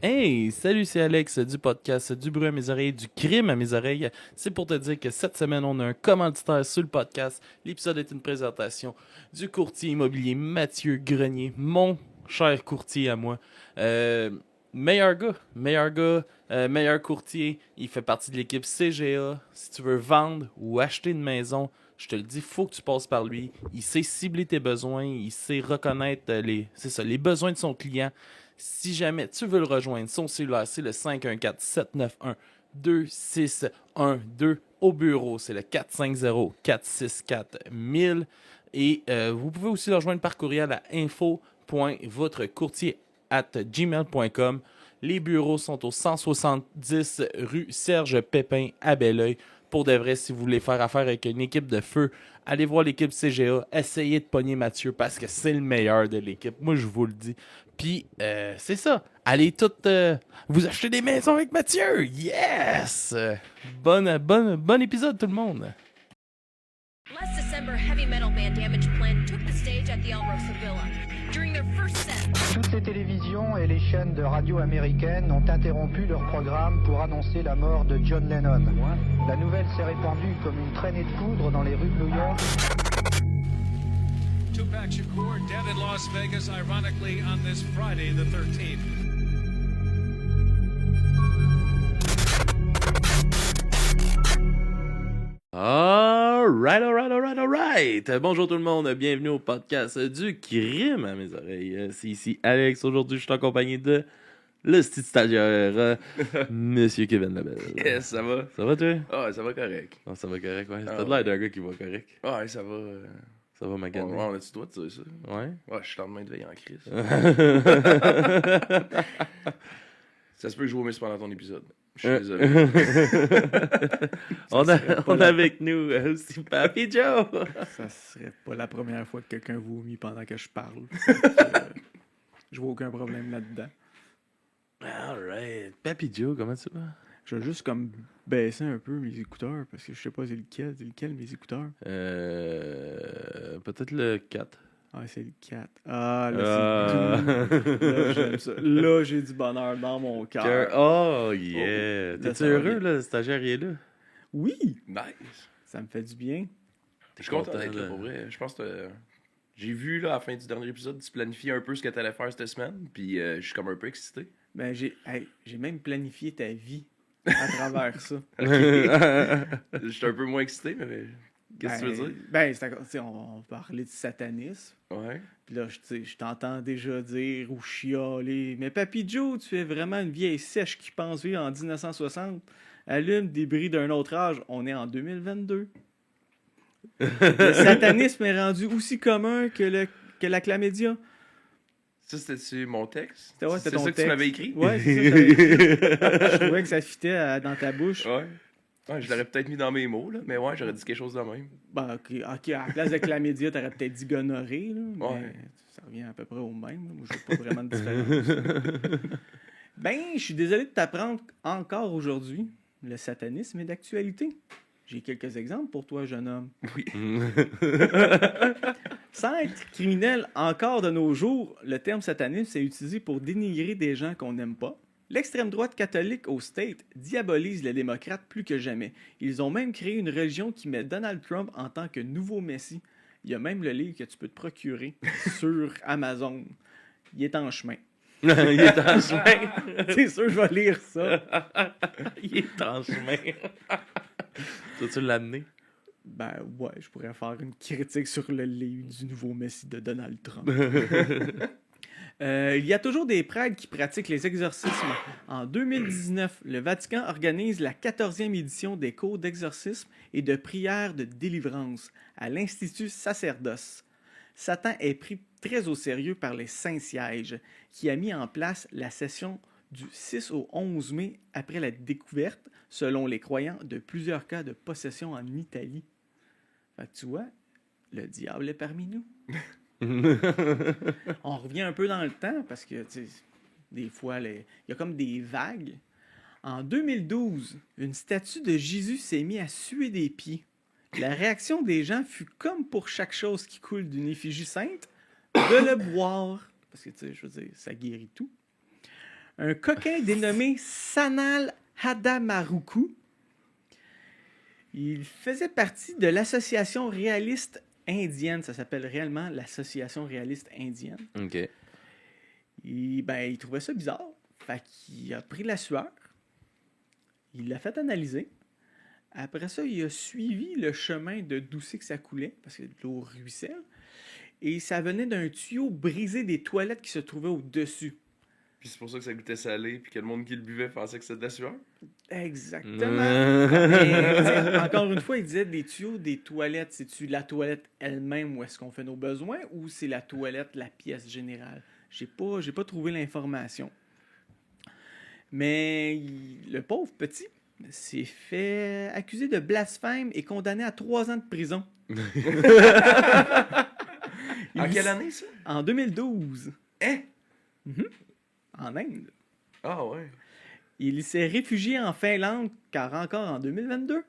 Hey, salut, c'est Alex du podcast Du bruit à mes oreilles, du crime à mes oreilles. C'est pour te dire que cette semaine, on a un commanditaire sur le podcast. L'épisode est une présentation du courtier immobilier Mathieu Grenier, mon cher courtier à moi. Euh, meilleur courtier. Il fait partie de l'équipe CGA. Si tu veux vendre ou acheter une maison, je te le dis, faut que tu passes par lui. Il sait cibler tes besoins, il sait reconnaître les besoins de son client. Si jamais tu veux le rejoindre, son cellulaire, c'est le 514-791-2612. Au bureau, c'est le 450-464-1000. Et vous pouvez aussi le rejoindre par courriel à info.votrecourtier@gmail.com. Les bureaux sont au 170 rue Serge Pépin à Belleuil. Pour de vrai, si vous voulez faire affaire avec une équipe de feu, allez voir l'équipe CGA. Essayez de pogner Mathieu parce que c'est le meilleur de l'équipe. Moi, je vous le dis. Puis, c'est ça. Allez toutes vous acheter des maisons avec Mathieu. Yes! Bon épisode, tout le monde. Last December, heavy metal band Damage Plan took the stage at the El Rosa Villa. During their first set, Toutes les télévisions et les chaînes de radio américaines ont interrompu leur programme pour annoncer la mort de John Lennon. La nouvelle s'est répandue comme une traînée de poudre dans les rues de New York. Tupac Shakur dead in Las Vegas, ironically, on this Friday, the 13th. Alright. Bonjour tout le monde, bienvenue au podcast du crime à mes oreilles. C'est ici Alex. Aujourd'hui, je suis accompagné de le petit stagiaire, Monsieur Kevin Labelle. Yes, ça va. Ça va, toi? Ah, ça va correct. Ah, ça va correct, ouais. T'as Ah, l'air d'un gars qui va correct. Ouais, ça va. Ça va, ma gamme. On a-tu le droit de dire ça? Ouais. Ouais, je suis en train de veiller en crise. Ça se peut que je vomisse pendant ton épisode. Je suis désolé. on a avec nous aussi Papy Joe. Ça serait pas la première fois que quelqu'un vomit pendant que je parle. Je vois aucun problème là-dedans. Alright. Papy Joe, comment tu vas? Je vais juste comme baisser un peu mes écouteurs parce que je sais pas c'est lequel mes écouteurs. Peut-être le 4. Ah, c'est le 4. Ah, là, c'est doux. Là, j'aime ça. Là, j'ai du bonheur dans mon cœur. Oh, yeah. Oh, T'es-tu ça va heureux, bien. là? Le stagiaire, il est là. Oui, Nice. ça me fait du bien. Je suis content d'être là pour vrai. Je pense que j'ai vu là, à la fin du dernier épisode, tu planifiais un peu ce que t'allais faire cette semaine. Puis je suis comme un peu excité. Ben, j'ai même planifié ta vie à travers ça. Je suis un peu moins excité, mais qu'est-ce que tu veux dire? Ben, c'est tu sais, on parlait de satanisme. Ouais. Puis là, je t'entends déjà dire ou chialer. Mais Papy Joe, tu es vraiment une vieille sèche qui pense vivre en 1960. Allume des bris d'un autre âge. On est en 2022. Le satanisme est rendu aussi commun que la chlamydia. Ça, c'était mon texte? C'était C'est ton ça que tu texte. m'avais écrit? Ouais, c'est ça que t'avais écrit. Je trouvais que ça fitait dans ta bouche. Ouais. Ouais, je l'aurais peut-être mis dans mes mots, là, mais ouais, j'aurais dit quelque chose de même. Ben, ok, à la place de chlamydia, t'aurais peut-être dit gonorrhée. Là, mais Ouais. ça revient à peu près au même. Là. Moi, je vois pas vraiment de différence. Ben, je suis désolé de t'apprendre encore aujourd'hui. Le satanisme est d'actualité. J'ai quelques exemples pour toi, jeune homme. Oui. Sans être criminel encore de nos jours, le terme satanisme c'est utilisé pour dénigrer des gens qu'on n'aime pas. L'extrême droite catholique au State diabolise les démocrates plus que jamais. Ils ont même créé une religion qui met Donald Trump en tant que nouveau messie. Il y a même le livre que tu peux te procurer sur Amazon. Il est en chemin. Il est en chemin. C'est sûr, je vais lire ça. Il est en chemin. Toi, tu l'as amené? Ben ouais, je pourrais faire une critique sur le livre du nouveau messie de Donald Trump. Il y a toujours des prêtres qui pratiquent les exorcismes. En 2019, le Vatican organise la 14e édition des cours d'exorcisme et de prière de délivrance à l'Institut Sacerdoce. Satan est pris très au sérieux par les Saints-Sièges, qui a mis en place la session du 6 au 11 mai après la découverte, selon les croyants, de plusieurs cas de possession en Italie. Fait que tu vois, le diable est parmi nous. On revient un peu dans le temps parce que, tu sais, des fois, il y a comme des vagues. En 2012, une statue de Jésus s'est mise à suer des pieds. La réaction des gens fut comme pour chaque chose qui coule d'une effigie sainte, de le boire. Parce que, tu sais, je veux dire, ça guérit tout. Un coquin dénommé Sanal Hadamaruku. Il faisait partie de l'association réaliste indienne. Ça s'appelle réellement l'association réaliste indienne. OK. Il trouvait ça bizarre. Fait qu'il a pris la sueur. Il l'a fait analyser. Après ça, il a suivi le chemin de d'où c'est que ça coulait, parce que l'eau ruisselle. Et ça venait d'un tuyau brisé des toilettes qui se trouvait au-dessus. Puis c'est pour ça que ça goûtait salé, puis que le monde qui le buvait pensait que c'était de la sueur. Exactement. Mais, encore une fois, il disait des tuyaux des toilettes. C'est-tu la toilette elle-même où est-ce qu'on fait nos besoins ou c'est la toilette, la pièce générale? J'ai pas trouvé l'information. Mais le pauvre petit s'est fait accuser de blasphème et condamné à 3 ans de prison. En quelle année, ça? En 2012. Hein? En Inde. Ah ouais. Il s'est réfugié en Finlande car encore en 2022,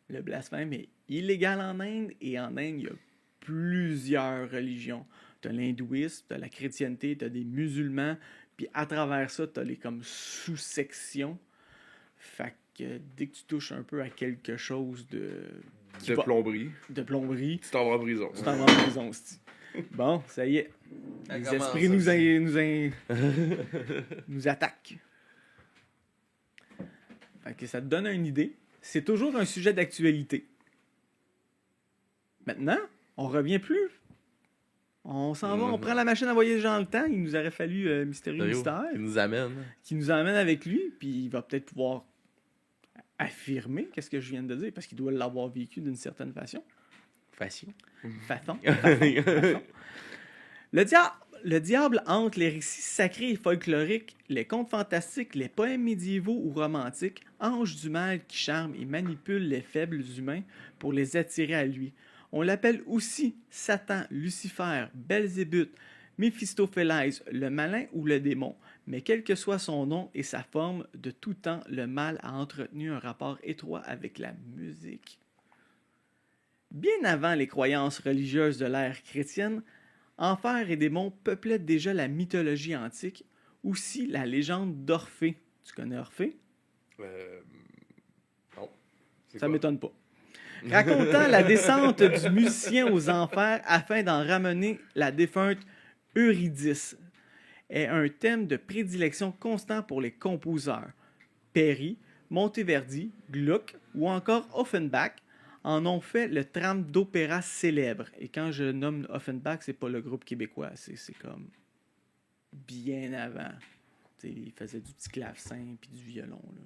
le blasphème est illégal en Inde et en Inde, il y a plusieurs religions. Tu as l'hindouisme, tu as la chrétienté, tu as des musulmans, puis à travers ça, tu as les comme sous-sections. Fait que dès que tu touches un peu à quelque chose De plomberie. de plomberie, Tu t'en vas en prison. tu t'en vas en prison, c'ti. Bon, ça y est. Ça Les commence, esprits nous attaquent. Fait que ça te donne une idée. C'est toujours un sujet d'actualité. Maintenant, on revient plus. On s'en va, on prend la machine à voyager dans le temps. Il nous aurait fallu Mystérieux Sérieux? Mystère Qui nous amène. qui nous emmène avec lui, puis il va peut-être pouvoir affirmer qu'est-ce que je viens de dire, parce qu'il doit l'avoir vécu d'une certaine façon. Façon. Façon. Le diable hante les récits sacrés et folkloriques, les contes fantastiques, les poèmes médiévaux ou romantiques, ange du mal qui charme et manipule les faibles humains pour les attirer à lui. On l'appelle aussi Satan, Lucifer, Belzébuth, Méphistophélès, le malin ou le démon. Mais quel que soit son nom et sa forme, de tout temps, le mal a entretenu un rapport étroit avec la musique. Bien avant les croyances religieuses de l'ère chrétienne, Enfer et démons peuplaient déjà la mythologie antique, aussi la légende d'Orphée. Tu connais Orphée? Non. C'est Ça quoi? m'étonne pas. Racontant la descente du musicien aux enfers afin d'en ramener la défunte Eurydice, est un thème de prédilection constant pour les compositeurs. Peri, Monteverdi, Gluck ou encore Offenbach en ont fait le trame d'opéra célèbre. Et quand je nomme Offenbach, c'est pas le groupe québécois, c'est comme bien avant. T'sais, il faisait du petit clavecin puis du violon. Là.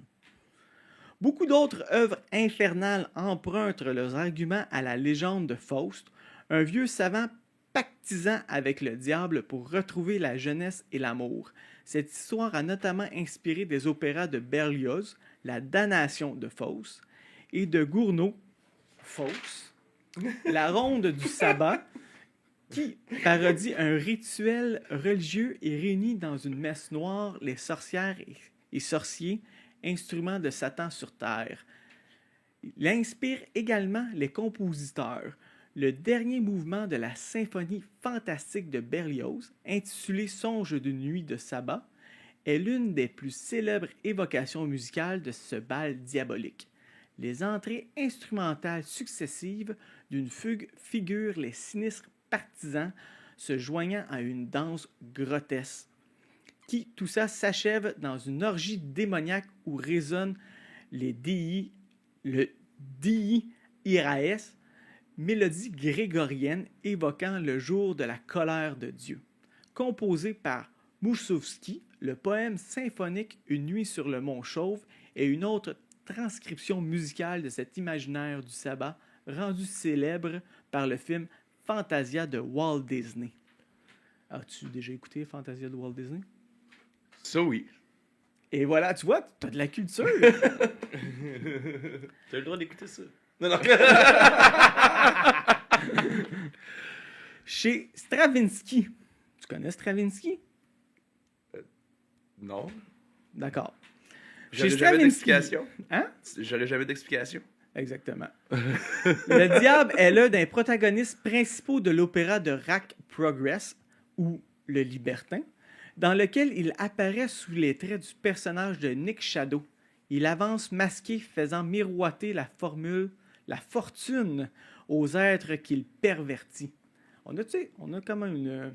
Beaucoup d'autres œuvres infernales empruntent leurs arguments à la légende de Faust, un vieux savant pactisant avec le diable pour retrouver la jeunesse et l'amour. Cette histoire a notamment inspiré des opéras de Berlioz, La damnation de Faust, et de Gounod, Faust, La ronde du sabbat, qui parodie un rituel religieux et réunit dans une messe noire les sorcières et sorciers, instruments de Satan sur terre. Il inspire également les compositeurs. Le dernier mouvement de la symphonie fantastique de Berlioz, intitulé Songe d'une nuit de sabbat, est l'une des plus célèbres évocations musicales de ce bal diabolique. Les entrées instrumentales successives d'une fugue figurent les sinistres partisans se joignant à une danse grotesque, qui tout ça s'achève dans une orgie démoniaque où résonnent le Dii Iraes, mélodie grégorienne évoquant le jour de la colère de Dieu. Composé par Moussorgsky, le poème symphonique Une nuit sur le mont Chauve est une autre transcription musicale de cet imaginaire du sabbat rendu célèbre par le film Fantasia de Walt Disney. As-tu déjà écouté Fantasia de Walt Disney? Ça, oui. Et voilà, tu vois, t'as de la culture. T'as le droit d'écouter ça. Non, non. Chez Stravinsky. Tu connais Stravinsky? Non. D'accord. J'aurais Chez jamais Stravinsky. d'explication. Hein? J'aurais jamais d'explication. Exactement. Le diable est l'un des protagonistes principaux de l'opéra de Rack Progress, ou Le Libertin. dans lequel il apparaît sous les traits du personnage de Nick Shadow. Il avance masqué, faisant miroiter la fortune aux êtres qu'il pervertit. On a quand même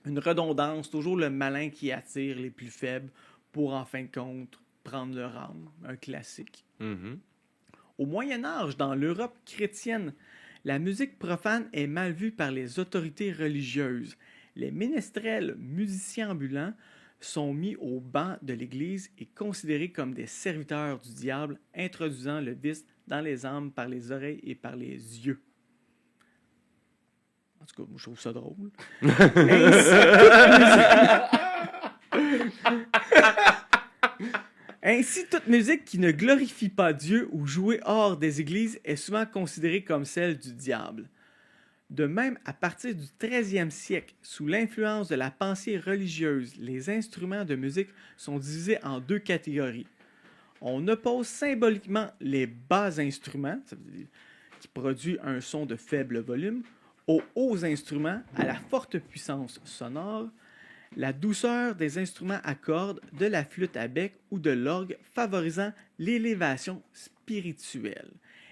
une redondance, toujours le malin qui attire les plus faibles pour, en fin de compte, prendre leur âme. Un classique. Mhm. Au Moyen Âge, dans l'Europe chrétienne, la musique profane est mal vue par les autorités religieuses. Les ménestrels, musiciens ambulants, sont mis au banc de l'Église et considérés comme des serviteurs du diable, introduisant le vice dans les âmes par les oreilles et par les yeux. En tout cas, moi, je trouve ça drôle. Ainsi, toute musique qui ne glorifie pas Dieu ou jouée hors des églises est souvent considérée comme celle du diable. De même, à partir du 13e siècle, sous l'influence de la pensée religieuse, les instruments de musique sont divisés en deux catégories. On oppose symboliquement les bas instruments, ça veut dire, qui produisent un son de faible volume, aux hauts instruments, à la forte puissance sonore, la douceur des instruments à cordes, de la flûte à bec ou de l'orgue, favorisant l'élévation spirituelle,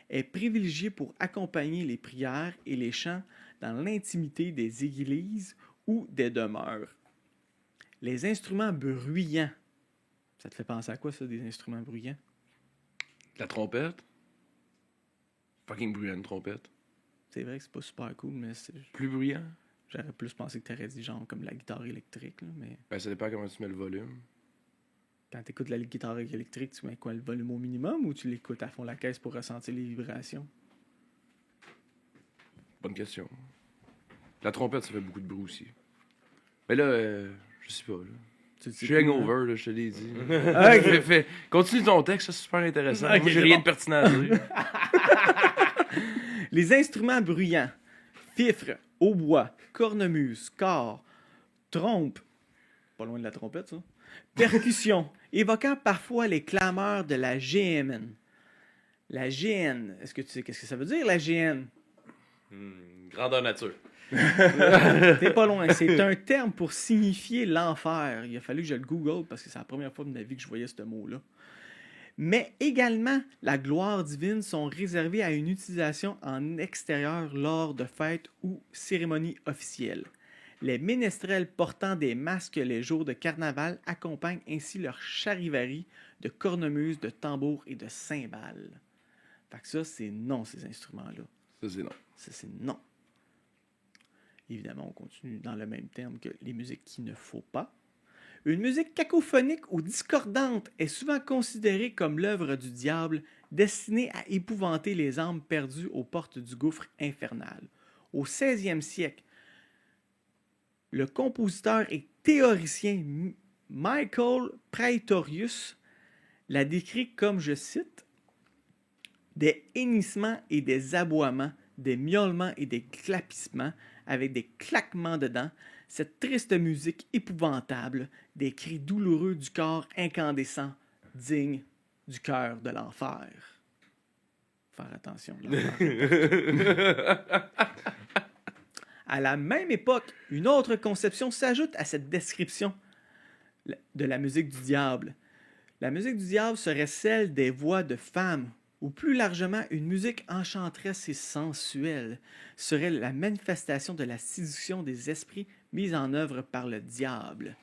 est privilégiée pour accompagner les prières et les chants dans l'intimité des églises ou des demeures. Les instruments bruyants. Ça te fait penser à quoi, ça, des instruments bruyants? La trompette. Fucking bruyant, une trompette. C'est vrai que c'est pas super cool, mais Plus bruyant? j'aurais plus pensé que t'aurais dit genre comme la guitare électrique, là, mais Ben, ça dépend comment tu mets le volume. quand t'écoutes la guitare électrique, tu mets quoi, le volume au minimum ou tu l'écoutes à fond la caisse pour ressentir les vibrations? Bonne question. La trompette, ça fait beaucoup de bruit aussi. Mais là, je sais pas, là. Tu le Je sais suis plus, hein? hangover, là, je te l'ai dit. Ok. Continue ton texte, ça, c'est super intéressant. Ok, Moi, j'ai c'est rien bon. de pertinent à dire. Les instruments bruyants, fifre, hautbois, cornemuse, cor, trompe, pas loin de la trompette ça, percussion, évoquant parfois les clameurs de la GMN. La GN, est-ce que tu sais qu'est-ce que ça veut dire la GN? Grandeur nature. T'es pas loin, c'est un terme pour signifier l'enfer. Il a fallu que je le google parce que c'est la première fois de ma vie que je voyais ce mot-là. Mais également, la gloire divine sont réservées à une utilisation en extérieur lors de fêtes ou cérémonies officielles. Les ménestrels portant des masques les jours de carnaval accompagnent ainsi leur charivari de cornemuses, de tambours et de cymbales. Fait que ça, c'est non, ces instruments-là. Ça, c'est non. Ça, c'est non. Évidemment, on continue dans le même terme que les musiques qu'il ne faut pas. Une musique cacophonique ou discordante est souvent considérée comme l'œuvre du diable, destinée à épouvanter les âmes perdues aux portes du gouffre infernal. Au 16e siècle, le compositeur et théoricien Michael Praetorius la décrit comme, je cite, « des hennissements et des aboiements, des miaulements et des clapissements, avec des claquements de dents, cette triste musique épouvantable, des cris douloureux du corps incandescent, digne du cœur de l'enfer. » Faire attention. L'enfer. À la même époque, une autre conception s'ajoute à cette description de la musique du diable. La musique du diable serait celle des voix de femmes, ou plus largement, une musique enchanteresse et sensuelle serait la manifestation de la séduction des esprits mise en œuvre par le diable.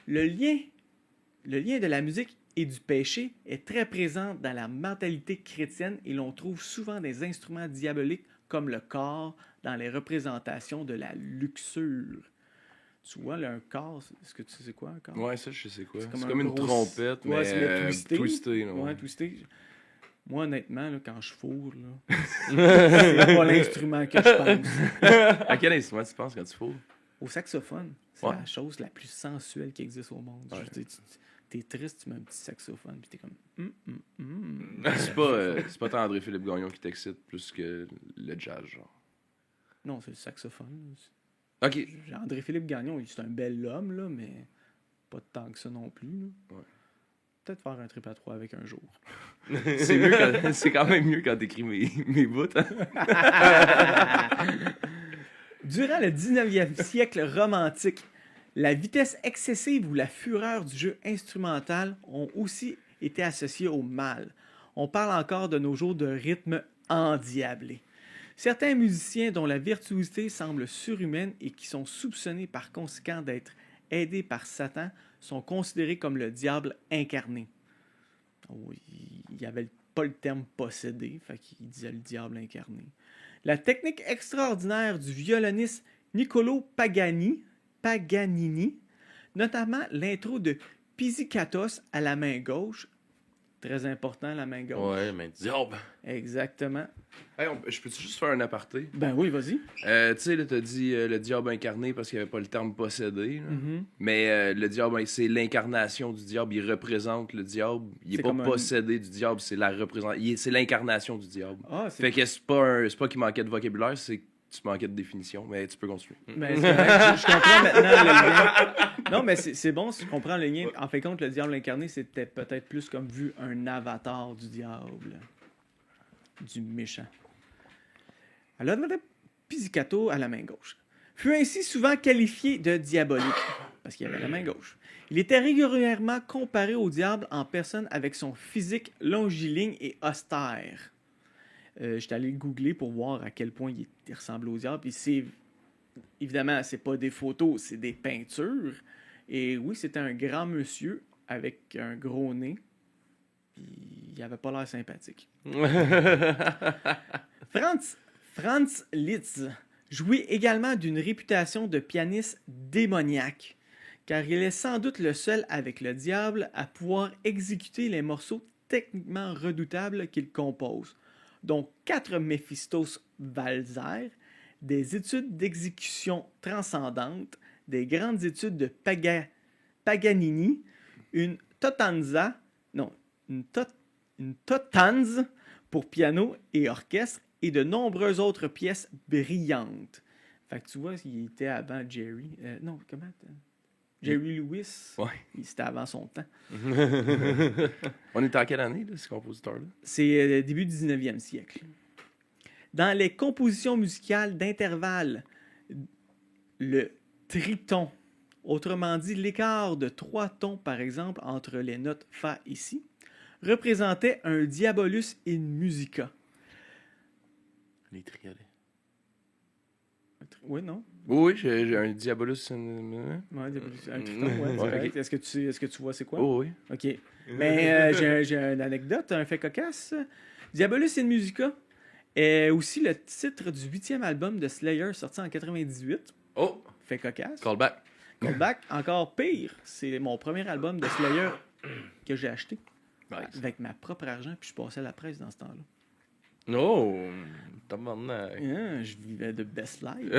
Le lien de la musique et du péché est très présent dans la mentalité chrétienne et l'on trouve souvent des instruments diaboliques comme le cor dans les représentations de la luxure. Tu vois, là, un cor, est-ce que tu sais c'est quoi un cor? Ouais, ça, je sais quoi. C'est un comme une gros- trompette, Ouais, mais c'est le twisté. là, Ouais, twisté. Moi, honnêtement, là, quand je fourre, là, c'est pas l'instrument que je pense. À quel instrument tu penses quand tu fous? Au saxophone, c'est Ouais. la chose la plus sensuelle qui existe au monde. Ouais. Je veux dire, t'es triste, tu mets un petit saxophone, puis t'es comme... C'est pas tant André-Philippe Gagnon qui t'excite plus que le jazz, genre. Non, c'est le saxophone. Ok. André-Philippe Gagnon, c'est un bel homme, là, mais pas tant que ça non plus. Là. Ouais. Peut-être faire un trip à 3 avec un jour. C'est quand même mieux quand t'écris mes bouts. Hein? Durant le 19e siècle romantique, La vitesse excessive ou la fureur du jeu instrumental ont aussi été associées au mal. On parle encore de nos jours de rythme endiablé. Certains musiciens dont la virtuosité semble surhumaine et qui sont soupçonnés par conséquent d'être aidés par Satan sont considérés comme le diable incarné. Oh, il n'y avait pas le terme possédé, fait qu'il disait le diable incarné. La technique extraordinaire du violoniste Niccolo Paganini, notamment l'intro de Pizzicatos à la main gauche, très important la main gauche. Ouais, mais diable. Exactement. Hey, je peux-tu juste faire un aparté? Ben oui, vas-y. Tu sais, là, t'as dit le diable incarné parce qu'il n'y avait pas le terme possédé. Là. Mm-hmm. Mais le diable, c'est l'incarnation du diable. Il représente le diable. Il C'est n'est pas comme un- possédé du diable, c'est c'est l'incarnation du diable. Ah, c'est Fait que c'est pas qu'il manquait de vocabulaire, c'est que tu manquais de définition. Mais tu peux continuer. Ben, c'est correct, je comprends maintenant le lien. Non, mais c'est bon, si je comprends le lien. En fait, compte, le diable incarné, c'était peut-être plus comme vu un avatar du diable, du méchant. Alors, Pizzicato à la main gauche fut ainsi souvent qualifié de diabolique, parce qu'il avait la main gauche. Il était régulièrement comparé au diable en personne avec son physique longiligne et austère. J'étais allé googler pour voir à quel point il ressemblait au diable. Puis évidemment, c'est pas des photos, c'est des peintures. Et oui, c'était un grand monsieur avec un gros nez. Puis il avait pas l'air sympathique. Franz Liszt jouit également d'une réputation de pianiste démoniaque, car il est sans doute le seul avec le diable à pouvoir exécuter les morceaux techniquement redoutables qu'il compose, dont 4 Méphistos valser, des études d'exécution transcendantes, des grandes études de Paganini, une totanza pour piano et orchestre, et de nombreuses autres pièces brillantes. Fait que tu vois, il était avant Jerry. Jerry Lewis. Ouais. C'était avant son temps. On est en quelle année, là, ce compositeur-là? C'est le début du 19e siècle. Dans les compositions musicales d'intervalle, le triton, autrement dit l'écart de 3 tons par exemple entre les notes Fa et Si, représentait un diabolus in musica. Les triolets. Oui, non? Oui, j'ai un diabolus. Ouais, diabolus, un triton, ouais, c'est Ouais, correct. Est-ce que tu vois c'est quoi? Oh, oui. OK. Mais j'ai une anecdote, un fait cocasse. Diabolus in Musica est aussi le titre du 8e album de Slayer sorti en 98. Oh, Fait cocasse. callback. Comeback, encore pire. C'est mon premier album de Slayer que j'ai acheté Nice. avec ma propre argent, puis je passais à la presse dans ce temps-là. Oh, tabarnak. Je vivais de best life.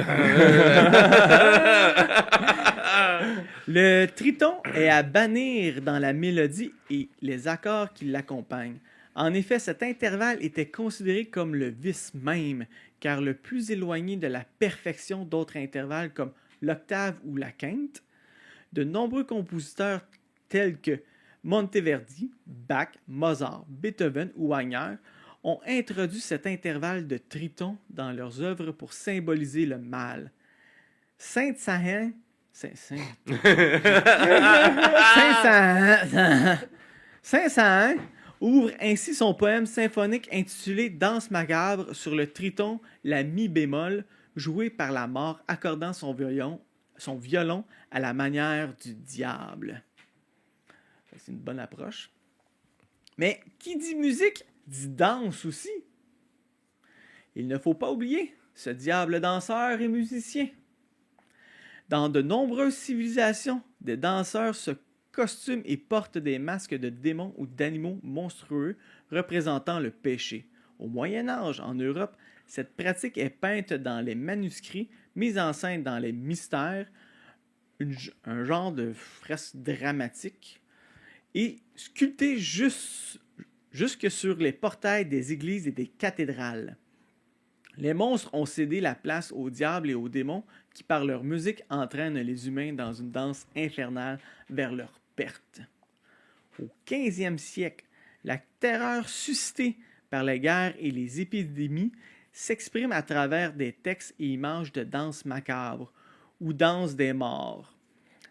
Le triton est à bannir dans la mélodie et les accords qui l'accompagnent. En effet, cet intervalle était considéré comme le vice même, car le plus éloigné de la perfection d'autres intervalles comme l'octave ou la quinte. De nombreux compositeurs tels que Monteverdi, Bach, Mozart, Beethoven ou Wagner ont introduit cet intervalle de triton dans leurs œuvres pour symboliser le mal. Saint-Saëns ouvre ainsi son poème symphonique intitulé Danse macabre sur le triton, la mi bémol, joué par la mort, accordant son violon à la manière du diable. C'est une bonne approche. Mais qui dit musique dit danse aussi. Il ne faut pas oublier ce diable danseur et musicien. Dans de nombreuses civilisations, des danseurs se costument et portent des masques de démons ou d'animaux monstrueux représentant le péché. Au Moyen Âge, en Europe, cette pratique est peinte dans les manuscrits, mise en scène dans les mystères, un genre de fresque dramatique, et sculptée jusque sur les portails des églises et des cathédrales. Les monstres ont cédé la place aux diables et aux démons qui, par leur musique, entraînent les humains dans une danse infernale vers leur perte. Au 15e siècle, la terreur suscitée par les guerres et les épidémies s'exprime à travers des textes et images de danse macabre ou danse des morts.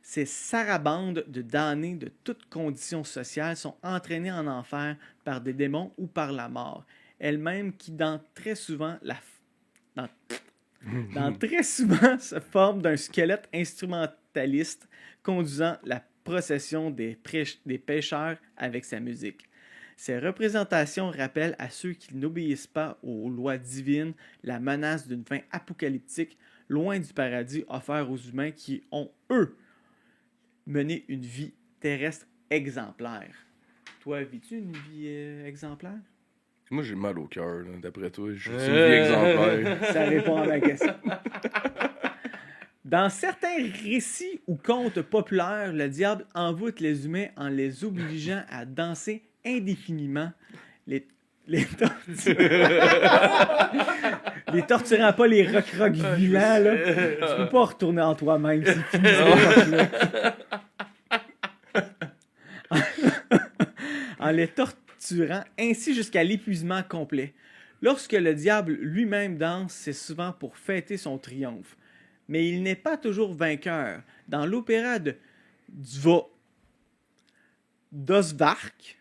Ces sarabandes de damnés de toutes conditions sociales sont entraînées en enfer par des démons ou par la mort, elle-même qui très souvent se forme d'un squelette instrumentaliste conduisant la procession des pécheurs avec sa musique. Ces représentations rappellent à ceux qui n'obéissent pas aux lois divines la menace d'une fin apocalyptique loin du paradis offert aux humains qui ont, eux, mené une vie terrestre exemplaire. Toi, vis-tu une vie exemplaire? Moi, j'ai mal au cœur, là, d'après toi. Je suis une vie exemplaire. Ça répond à ma question. Dans certains récits ou contes populaires, le diable envoûte les humains en les obligeant à danser indéfiniment, les torturant pas les rock vilains, là. Tu peux pas retourner en toi-même, c'est fini. En les torturant ainsi jusqu'à l'épuisement complet. Lorsque le diable lui-même danse, c'est souvent pour fêter son triomphe. Mais il n'est pas toujours vainqueur. Dans l'opéra de Dvořák,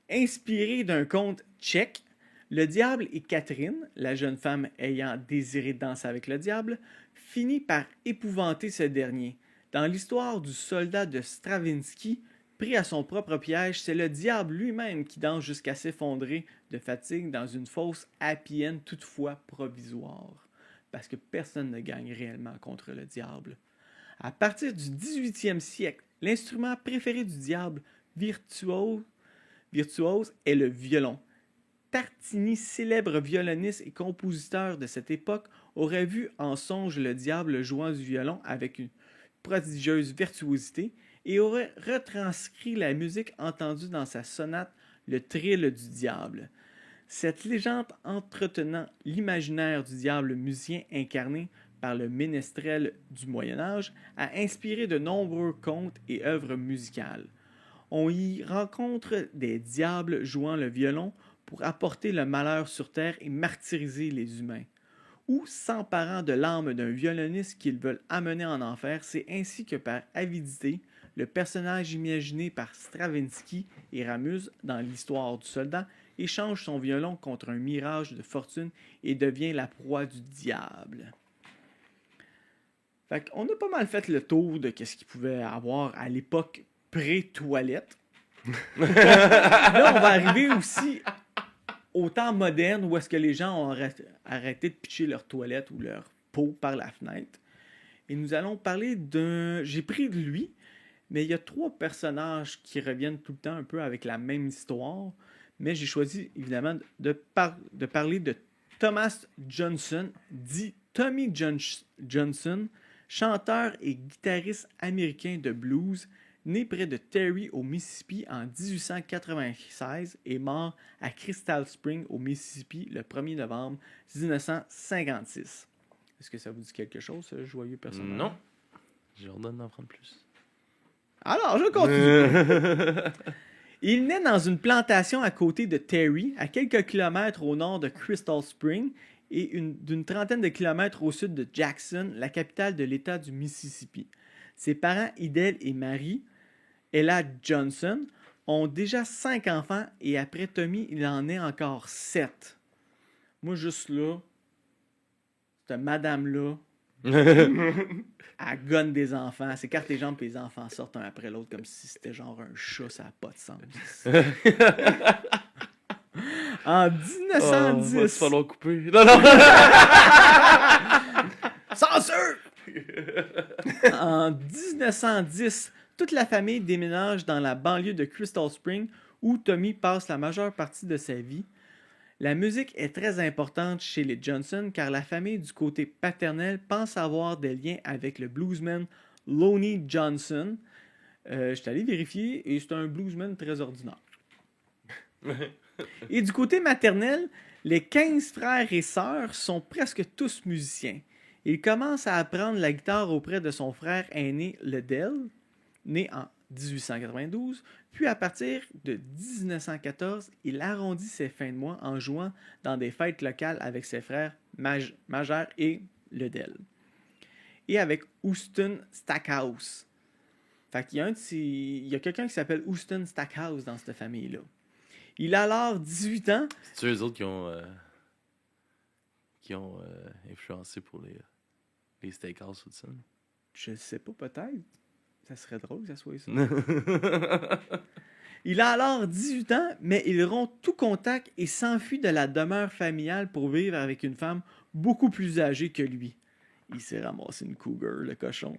inspiré d'un conte tchèque, le diable et Catherine, la jeune femme ayant désiré danser avec le diable, finit par épouvanter ce dernier. Dans l'histoire du soldat de Stravinsky, pris à son propre piège, c'est le diable lui-même qui danse jusqu'à s'effondrer de fatigue dans une fausse happy end toutefois provisoire. Parce que personne ne gagne réellement contre le diable. À partir du 18e siècle, l'instrument préféré du diable virtuose est le violon. Tartini, célèbre violoniste et compositeur de cette époque, aurait vu en songe le diable jouant du violon avec une prodigieuse virtuosité et aurait retranscrit la musique entendue dans sa sonate Le Trill du diable. Cette légende entretenant l'imaginaire du diable musicien incarné par le ménestrel du Moyen-Âge a inspiré de nombreux contes et œuvres musicales. On y rencontre des diables jouant le violon pour apporter le malheur sur terre et martyriser les humains. Ou s'emparant de l'âme d'un violoniste qu'ils veulent amener en enfer, c'est ainsi que par avidité, le personnage imaginé par Stravinsky et Ramuse dans l'histoire du soldat échange son violon contre un mirage de fortune et devient la proie du diable. Fait qu'on a pas mal fait le tour de ce qu'il pouvait avoir à l'époque pré-toilette. Là, on va arriver aussi au temps moderne où est-ce que les gens ont arrêté de pitcher leur toilette ou leur pot par la fenêtre. Et nous allons parler d'un... J'ai pris de lui, mais il y a 3 personnages qui reviennent tout le temps un peu avec la même histoire. Mais j'ai choisi, évidemment, de parler de Thomas Johnson, dit Tommy Johnson, chanteur et guitariste américain de blues, né près de Terry au Mississippi en 1896 et mort à Crystal Springs au Mississippi le 1er novembre 1956. Est-ce que ça vous dit quelque chose, ce joyeux personnage? Non. J'ai ordonné d'en prendre plus. Alors, je continue. Il naît dans une plantation à côté de Terry, à quelques kilomètres au nord de Crystal Springs et d'une trentaine de kilomètres au sud de Jackson, la capitale de l'État du Mississippi. Ses parents, Idel et Mary, Ella Johnson, ont déjà 5 enfants et après Tommy, il en est encore 7. Moi, juste là, cette madame-là, elle gonne des enfants, elle s'écarte les jambes et les enfants sortent un après l'autre comme si c'était genre un chat, ça n'a pas de sens. En 1910... va falloir couper. Non. Censure! En 1910, toute la famille déménage dans la banlieue de Crystal Springs où Tommy passe la majeure partie de sa vie. La musique est très importante chez les Johnson car la famille du côté paternel pense avoir des liens avec le bluesman Lonnie Johnson. Je suis allé vérifier et c'est un bluesman très ordinaire. Et du côté maternel, les 15 frères et sœurs sont presque tous musiciens. Il commence à apprendre la guitare auprès de son frère aîné Liddell, né en 1892, puis à partir de 1914, il arrondit ses fins de mois en jouant dans des fêtes locales avec ses frères Major et Liddell, et avec Houston Stackhouse. Fait qu'il y a il y a quelqu'un qui s'appelle Houston Stackhouse dans cette famille-là. Il a alors 18 ans. C'est eux autres qui ont influencé pour les steakhouse ou ça? Je sais pas, peut-être. Ça serait drôle que ça soit ça. Il a alors 18 ans, mais il rompt tout contact et s'enfuit de la demeure familiale pour vivre avec une femme beaucoup plus âgée que lui. Il s'est ramassé une cougar, le cochon.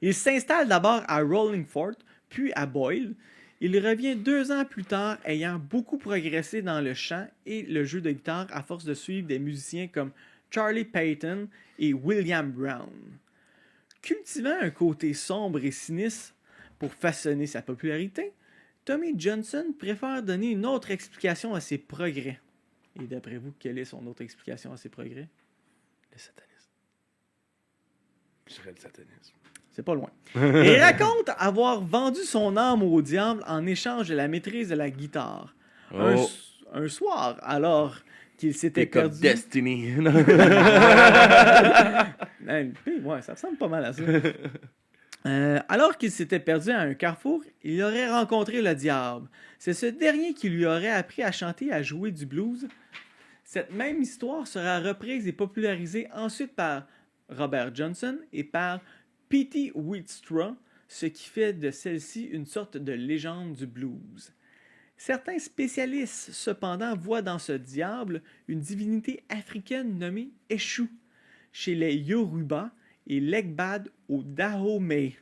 Il s'installe d'abord à Rollingford, puis à Boyle. Il revient 2 ans plus tard, ayant beaucoup progressé dans le chant et le jeu de guitare à force de suivre des musiciens comme Charlie Payton et William Brown. Cultivant un côté sombre et sinistre pour façonner sa popularité, Tommy Johnson préfère donner une autre explication à ses progrès. Et d'après vous, quelle est son autre explication à ses progrès? Le satanisme. Je dirais le satanisme. C'est pas loin. Il raconte avoir vendu son âme au diable en échange de la maîtrise de la guitare. Oh. Un soir, alors qu'il s'était T'es comme perdu... Destiny. Ouais, ça ressemble pas mal à ça. Alors qu'il s'était perdu à un carrefour, il aurait rencontré le diable. C'est ce dernier qui lui aurait appris à chanter et à jouer du blues. Cette même histoire sera reprise et popularisée ensuite par Robert Johnson et par P.T. Wheatstraw, ce qui fait de celle-ci une sorte de légende du blues. Certains spécialistes, cependant, voient dans ce diable une divinité africaine nommée Eshu, chez les Yoruba et Legbad au Dahomey.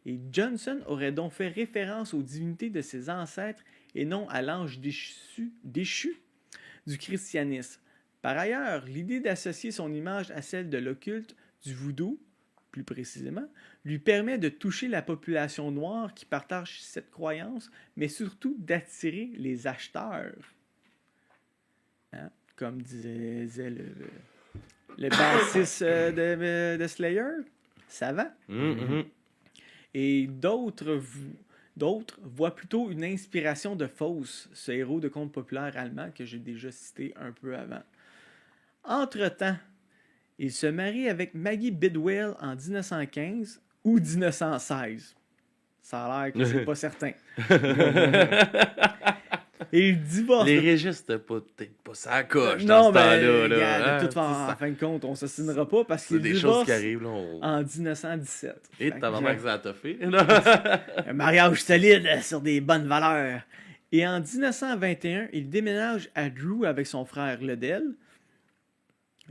Et Johnson aurait donc fait référence aux divinités de ses ancêtres et non à l'ange déchu du christianisme. Par ailleurs, l'idée d'associer son image à celle de l'occulte du voodoo, plus précisément, lui permet de toucher la population noire qui partage cette croyance, mais surtout d'attirer les acheteurs. Hein? Comme disait le bassiste de Slayer, ça va. Et d'autres voient plutôt une inspiration de Faust, ce héros de conte populaire allemand que j'ai déjà cité un peu avant. Entre-temps, il se marie avec Maggie Bidwell en 1915 ou 1916. Ça a l'air que c'est pas certain. Et il divorce. Les registres, peut-être pas ça coche Non, dans ce temps-là. mais de toute Hein, en fin de compte, on s'assinera pas parce c'est qu'il des choses divorce qui arrivent. Là, en 1917. Et Fait t'as que, vraiment que ça a toffé. un mariage solide sur des bonnes valeurs. Et en 1921, il déménage à Drew avec son frère Liddell.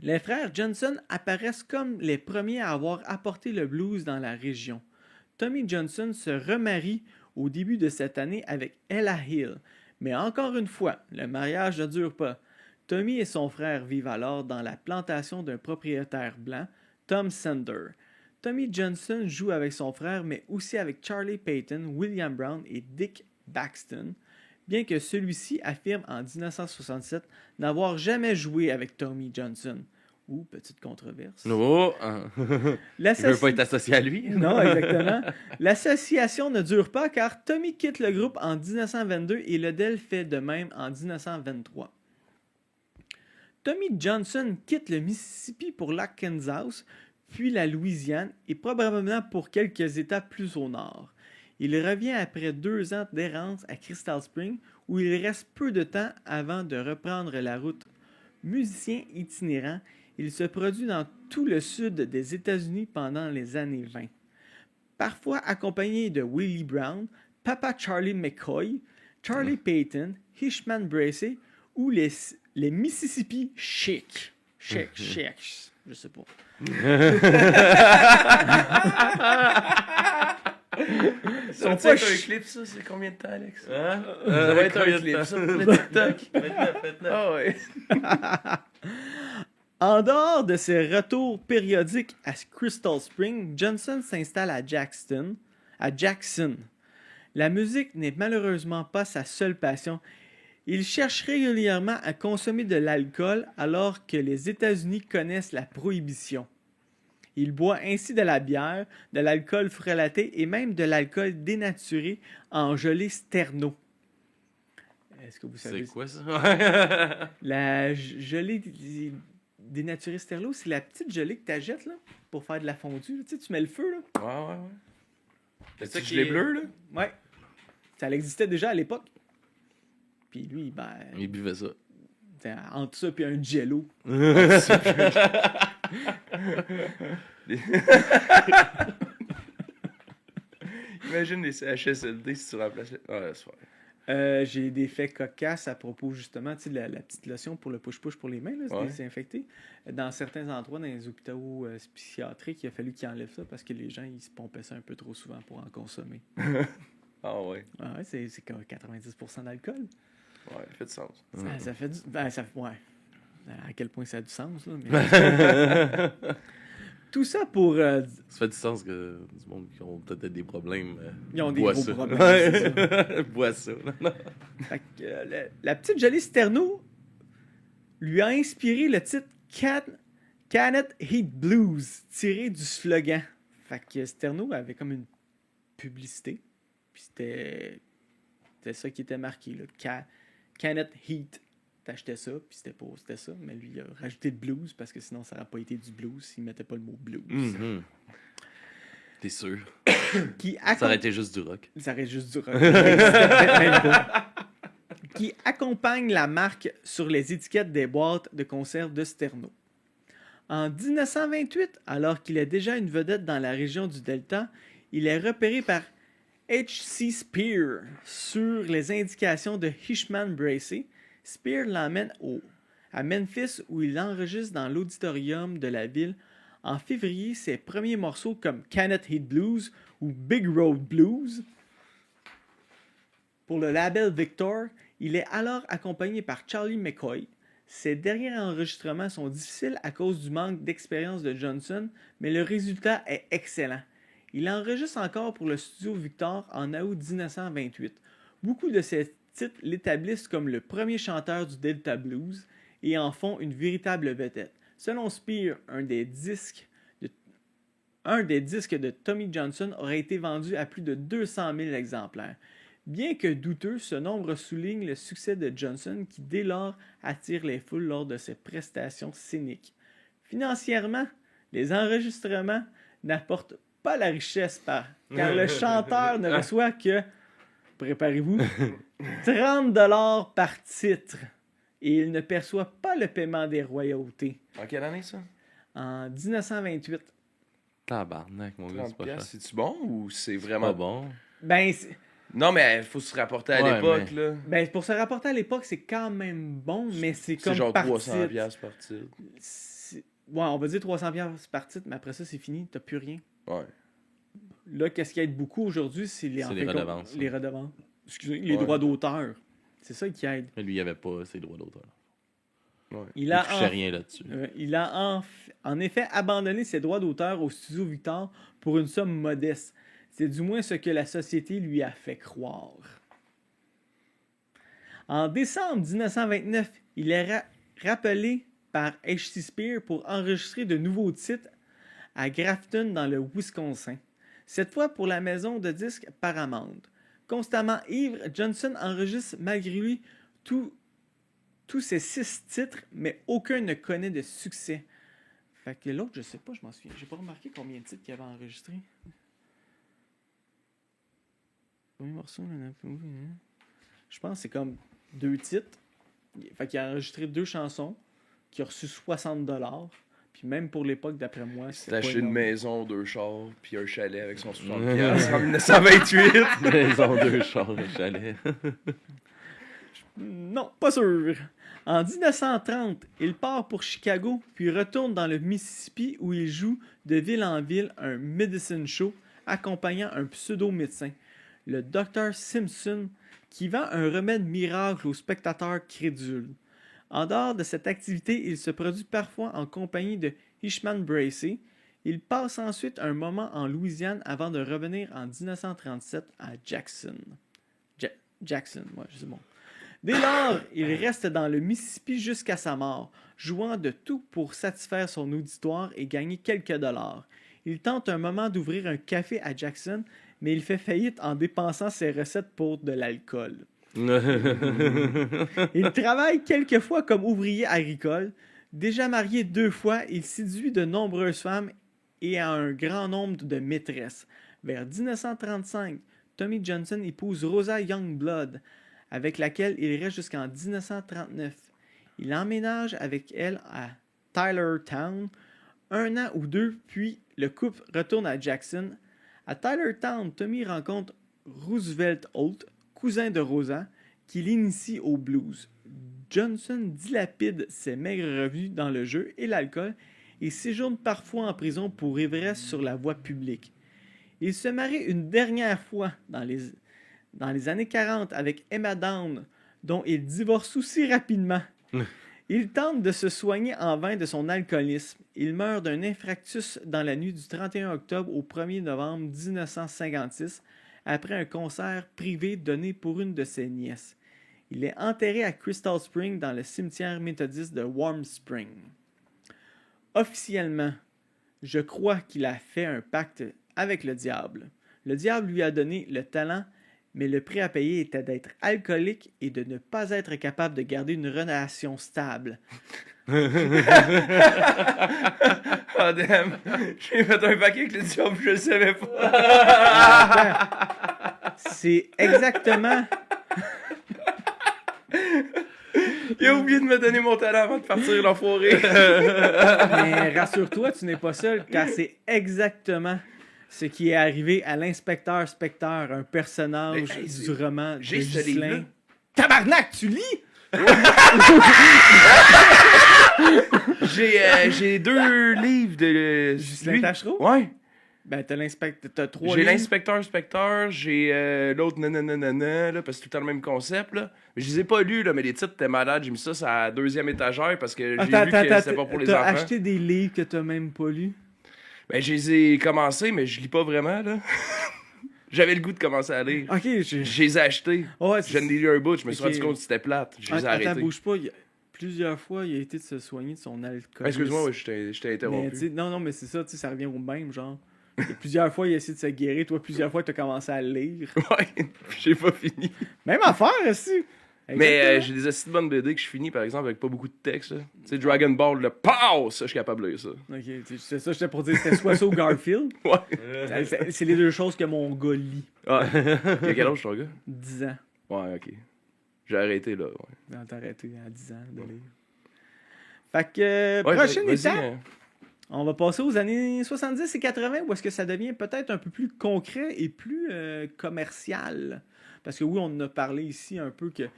Les frères Johnson apparaissent comme les premiers à avoir apporté le blues dans la région. Tommy Johnson se remarie au début de cette année avec Ella Hill. Mais encore une fois, le mariage ne dure pas. Tommy et son frère vivent alors dans la plantation d'un propriétaire blanc, Tom Sander. Tommy Johnson joue avec son frère, mais aussi avec Charlie Payton, William Brown et Dick Baxton, bien que celui-ci affirme en 1967 n'avoir jamais joué avec Tommy Johnson. Ou, petite controverse. Oh, hein. Il veut pas être associé à lui. Non, exactement. L'association ne dure pas car Tommy quitte le groupe en 1922 et Liddell fait de même en 1923. Tommy Johnson quitte le Mississippi pour l'Arkansas, puis la Louisiane et probablement pour quelques États plus au nord. Il revient après 2 ans d'errance à Crystal Springs où il reste peu de temps avant de reprendre la route. Musicien itinérant, il se produit dans tout le sud des États-Unis pendant les années 20. Parfois accompagné de Willie Brown, Papa Charlie McCoy, Charlie Payton, Hishman Bracey ou les Mississippi Chic. Chic, je sais pas. Ça va être un clip, ça? C'est combien de temps, Alex? Hein? Ça va être un clip, ça, pour le TikTok? Maintenant. Ah ouais. En dehors de ses retours périodiques à Crystal Springs, Johnson s'installe à Jackson. La musique n'est malheureusement pas sa seule passion. Il cherche régulièrement à consommer de l'alcool alors que les États-Unis connaissent la prohibition. Il boit ainsi de la bière, de l'alcool frelaté et même de l'alcool dénaturé en gelée Sterno. Est-ce que vous savez C'est quoi ça? La gelée dénaturée Sterno, c'est la petite gelée que tu achètes là, pour faire de la fondue. Tu sais, tu mets le feu. Là. Ouais. Le ça petit qui gilet est- bleu, là? Ouais. Ça existait déjà à l'époque. Puis lui, ben, Il buvait ça. c'était entre ça et un jello. Imagine les CHSLD si tu remplaces... Ouais, c'est vrai. J'ai des faits cocasses à propos justement tu sais, de la petite lotion pour le push-push pour les mains, là, se Ouais. désinfecter. Dans certains endroits, dans les hôpitaux psychiatriques, il a fallu qu'ils enlèvent ça parce que les gens ils se pompaient ça un peu trop souvent pour en consommer. Ah ouais. Ah ouais, c'est comme 90% d'alcool. Ouais, ça fait du sens. Ça fait du. Ben, ça, ouais. À quel point ça a du sens, là. Mais... Tout ça pour. Ça fait du sens que du monde qui ont peut-être des problèmes. Ils ont des boit gros ça. problèmes, c'est ça. Bois ça. Fait que, la petite jolie Sterno lui a inspiré le titre Canet Heat Blues, tiré du slogan. Fait que Sterno avait comme une publicité. Puis c'était ça qui était marqué, là. Canet Heat. T'achetais ça, puis c'était ça. Mais lui, il a rajouté le blues parce que sinon, ça n'aurait pas été du blues s'il mettait pas le mot blues. Mhm. T'es sûr? Qui Ça aurait été juste du rock. Ça reste juste du rock. C'était même pas. Qui accompagne la marque sur les étiquettes des boîtes de conserve de Sterno. En 1928, alors qu'il est déjà une vedette dans la région du Delta, il est repéré par H.C. Spear sur les indications de Hishman Bracey. Spear l'emmène à Memphis où il enregistre dans l'auditorium de la ville en février ses premiers morceaux comme Canet Heat Blues ou Big Road Blues. Pour le label Victor, il est alors accompagné par Charlie McCoy. Ces derniers enregistrements sont difficiles à cause du manque d'expérience de Johnson, mais le résultat est excellent. Il enregistre encore pour le studio Victor en août 1928. Beaucoup de ses titres l'établissent comme le premier chanteur du Delta Blues et en font une véritable vedette. Selon Spear, un des disques de Tommy Johnson aurait été vendu à plus de 200 000 exemplaires. Bien que douteux, ce nombre souligne le succès de Johnson qui dès lors attire les foules lors de ses prestations scéniques. Financièrement, les enregistrements n'apportent pas la richesse car le chanteur ne reçoit que, préparez-vous, 30 $ par titre et il ne perçoit pas le paiement des royautés. En quelle année, ça? En 1928. Tabarnak, mon gars, 30 c'est pas cher. piastres, c'est-tu bon ou c'est Pas vraiment... bon. Ben, Non, mais il faut se rapporter à Ouais, l'époque, mais- là. ben, pour se rapporter à l'époque, c'est quand même bon, mais c'est comme C'est genre par 300 titre. piastres par titre. Ouais, on va dire 300 piastres par titre, mais après ça, c'est fini, t'as plus rien. Ouais. Là, qu'est-ce qui aide beaucoup aujourd'hui, c'est les, C'est en les fait, redevances. Les redevances. Excusez, les Ouais. droits d'auteur. C'est ça qui aide. Mais lui, il avait pas ses droits d'auteur. Ouais. Il Il a, touchait rien là-dessus. il a en effet abandonné ses droits d'auteur au studio Victor pour une somme modeste. C'est du moins ce que la société lui a fait croire. En décembre 1929, il est rappelé par H.C. Spear pour enregistrer de nouveaux titres à Grafton dans le Wisconsin. Cette fois pour la maison de disques Paramount. Constamment ivre, Johnson enregistre malgré lui tous ses 6 titres, mais aucun ne connaît de succès. Fait que l'autre, je sais pas, je m'en souviens. J'ai pas remarqué combien de titres il avait enregistré. Combien de morceaux, là, je pense que c'est comme 2 titres. Fait qu'il a enregistré 2 chansons, qui a reçu 60 $. Puis même pour l'époque, d'après moi, Il c'est a pas acheté une énorme. maison, 2 chars, puis un chalet avec son 60 piastres en 1928. Maison de char, le chalet. Non, pas sûr. En 1930, il part pour Chicago, puis retourne dans le Mississippi où il joue de ville en ville un medicine show accompagnant un pseudo-médecin, le Dr Simpson, qui vend un remède miracle aux spectateurs crédules. En dehors de cette activité, il se produit parfois en compagnie de Hishman Bracey. Il passe ensuite un moment en Louisiane avant de revenir en 1937 à Jackson. Jackson, ouais, c'est bon. Dès lors, il reste dans le Mississippi jusqu'à sa mort, jouant de tout pour satisfaire son auditoire et gagner quelques dollars. Il tente un moment d'ouvrir un café à Jackson, mais il fait faillite en dépensant ses recettes pour de l'alcool. Il travaille quelquefois comme ouvrier agricole. Déjà marié 2 fois, il séduit de nombreuses femmes et a un grand nombre de maîtresses. Vers 1935, Tommy Johnson épouse Rosa Youngblood, avec laquelle il reste jusqu'en 1939. Il emménage avec elle à Tylertown 1 an ou 2, puis le couple retourne à Jackson. À Tylertown, Tommy rencontre Roosevelt Holt, cousin de Rosa, qui l'initie au blues. Johnson dilapide ses maigres revenus dans le jeu et l'alcool et séjourne parfois en prison pour ivresse sur la voie publique. Il se marie une dernière fois dans les années 40 avec Emma Down, dont il divorce aussi rapidement. Il tente de se soigner en vain de son alcoolisme. Il meurt d'un infarctus dans la nuit du 31 octobre au 1er novembre 1956 après un concert privé donné pour une de ses nièces. Il est enterré à Crystal Spring dans le cimetière méthodiste de Warm Spring. Officiellement, je crois qu'il a fait un pacte avec le diable. Le diable lui a donné le talent, mais le prix à payer était d'être alcoolique et de ne pas être capable de garder une relation stable. Oh damn! J'ai fait un paquet avec le diable, je le savais pas. C'est exactement... Il a oublié de me donner mon talent avant de partir, l'enfoiré. Mais rassure-toi, tu n'es pas seul, car c'est exactement ce qui est arrivé à l'inspecteur Specteur, un personnage Mais, hey, du roman de j'ai ce livre-là. Ghislain. Tabarnak, tu lis? J'ai 2 livres de Ghislain lui. Tachereau? Ouais. Ben, t'as 3 J'ai livres. l'inspecteur Specteur, j'ai l'autre nananana, là, parce que c'est tout le temps le même concept, là. Mais je les ai pas lus, là, mais les titres étaient malades. J'ai mis ça sur la 2e étagère parce que j'ai vu que c'était pas pour les t'as enfants. acheté des livres que t'as même pas lus? Ben, je les ai commencés, mais je lis pas vraiment, là. J'avais le goût de commencer à lire. Ok, Je les ai achetés. Ouais, Je n'ai lu un bout, je me suis Ok. rendu compte que c'était plate. Je les ai Attends, arrêtés. bouge pas. Plusieurs fois, il a été de se soigner de son alcool. Excuse-moi, ouais, je t'ai Mais, interrompu. tu sais, non, mais c'est ça, tu sais, ça revient au même, genre. Et plusieurs fois, il a essayé de se guérir. Toi, plusieurs fois, tu as commencé à le lire. Ouais, j'ai pas fini. Même affaire, aussi. Mais j'ai des assez de bonnes BD que je finis, par exemple, avec pas beaucoup de texte. là. Tu sais, Dragon Ball, le POW! Ça, je suis capable de lire ça. Ok, c'est ça, j'étais pour dire, c'était soit ça ou Garfield. Ouais. C'est les deux choses que mon gars lit. Ah, il a quel âge ton gars? 10 ans. Ouais, ok. J'ai arrêté là. Ouais. Non, t'as arrêté à 10 ans de lire. Fait que, Ouais, prochaine vas-y, étape, hein. on va passer aux années 70 et 80 où est-ce que ça devient peut-être un peu plus concret et plus commercial. Parce que oui, on en a parlé ici un peu qu'ils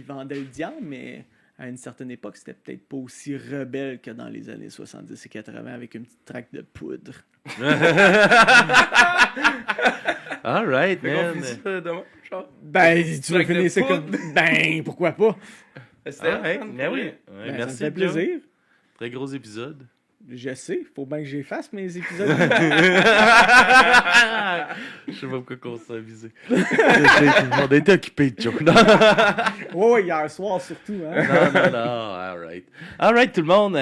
vendaient le diable, mais à une certaine époque, c'était peut-être pas aussi rebelle que dans les années 70 et 80 avec une petite traque de poudre. Alright, Fait qu'on man. finit ça demain, genre. Ben, tu veux Traque de finir ça poudre. comme... Ben, pourquoi pas? C'était Alright, fun, ben oui. ouais. Ouais, Ben, merci, ça me fait Joe. plaisir. Très gros épisode. Je sais, faut bien que j'efface mes épisodes. Je sais pas pourquoi on s'est avisé. On a été occupés, Joe. Non, Ouais, hier soir surtout, hein. non. Alright. Alright, tout le monde.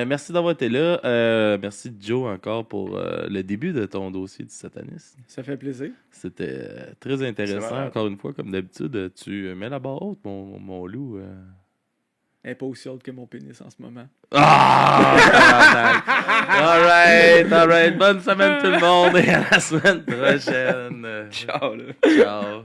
Merci d'avoir été là. Merci, Joe, encore pour le début de ton dossier du satanisme. Ça fait plaisir. C'était très C'est intéressant. malade. Encore une fois, comme d'habitude, tu mets la barre haute, mon loup. Elle est pas aussi haute que mon pénis en ce moment. Ah! Alright. Bonne semaine, tout le monde. Et à la semaine prochaine. Ciao, là. Ciao.